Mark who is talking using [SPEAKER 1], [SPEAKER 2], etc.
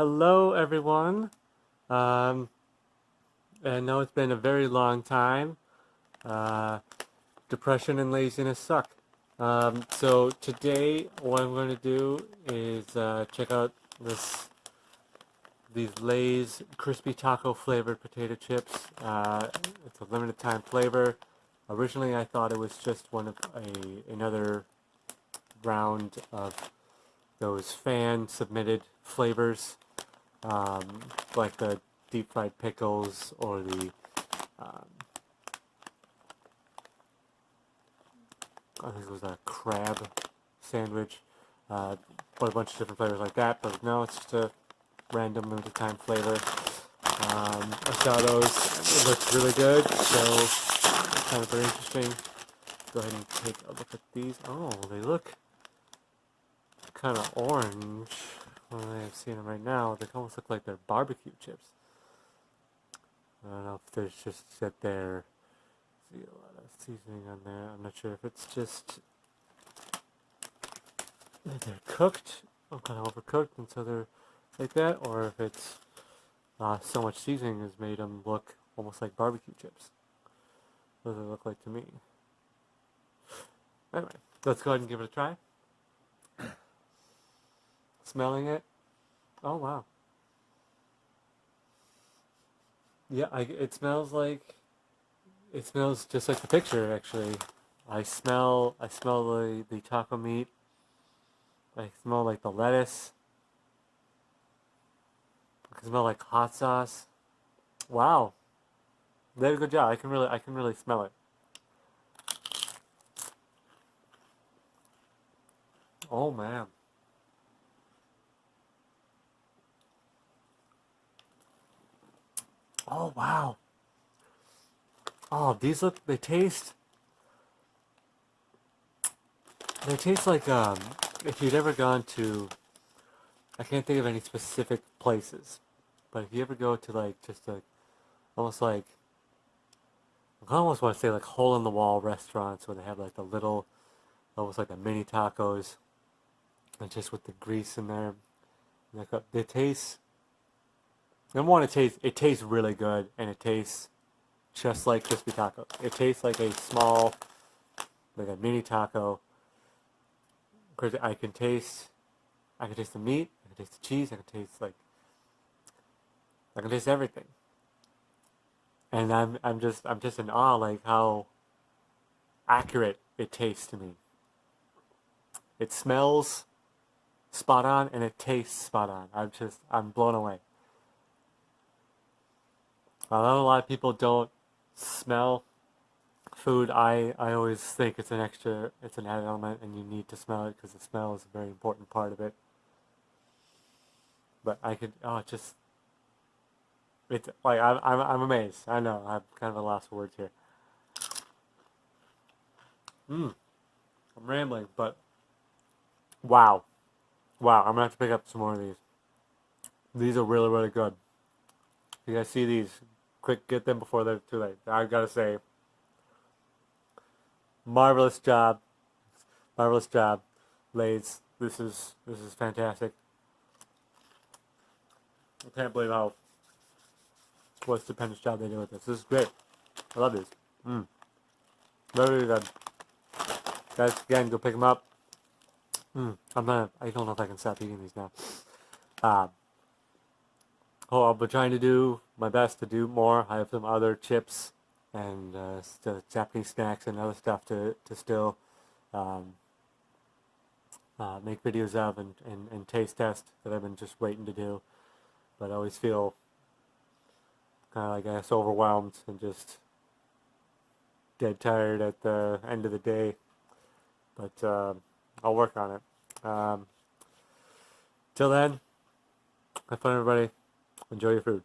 [SPEAKER 1] Hello, everyone. Um, I know it's been a very long time. Uh, Depression and laziness suck. So today, what I'm going to do is check out these Lay's crispy taco flavored potato chips. It's a limited time flavor. Originally, I thought it was just another round of those fan submitted flavors, um, like the deep fried pickles or the um, I think it was a crab sandwich, but a bunch of different flavors like that. But no, it's just a random limited time flavor. I saw those; it looked really good, so kind of very interesting. Go ahead and take a look at these. Oh, they look kind of orange. Well, I've seen them right now. They almost look like they're barbecue chips. I don't know if there's just that they're see a lot of seasoning on there. I'm not sure if it's just that they're cooked or kind of overcooked and so they're like that, or if it's so much seasoning has made them look almost like barbecue chips. What does it look like to me? Anyway, let's go ahead and give it a try. Smelling it. Oh wow. Yeah, it smells just like the picture actually. I smell the taco meat. I smell like the lettuce. I can smell like hot sauce. Wow, they did a good job. I can really smell it. Oh man. Oh wow. Oh, these look. They taste like if you'd ever gone to. I can't think of any specific places, but if you ever go to like just a almost like I almost want to say like hole in the wall restaurants where they have like the little, almost like the mini tacos, and just with the grease in there. Like they taste. Number one, it tastes really good, and it tastes just like crispy tacos. It tastes like a small, like a mini taco. Cause I can taste the meat, I can taste the cheese, I can taste everything, and I'm just in awe like how accurate it tastes to me. It smells spot on and it tastes spot on. I'm blown away. I know a lot of people don't smell food. I always think it's an added element, and you need to smell it because the smell is a very important part of it. But it's like I'm amazed. I know I'm kind of a lost for words here. Mm, I'm rambling, but wow, wow. I'm gonna have to pick up some more of these. These are really really good. You guys see these? Quick, get them before they're too late. I gotta say, marvelous job, marvelous job, Lays. This is fantastic. I can't believe how what a stupendous job they did with this. This is great. I love these. Mm, very good. Guys, again, go pick them up. I don't know if I can stop eating these now. Uh, I'll be trying to do my best to do more. I have some other chips and Japanese snacks and other stuff to still um, make videos of and taste test that I've been just waiting to do. But I always feel kind of like I guess overwhelmed and just dead tired at the end of the day. But I'll work on it. Till then, have fun, everybody. Enjoy your food.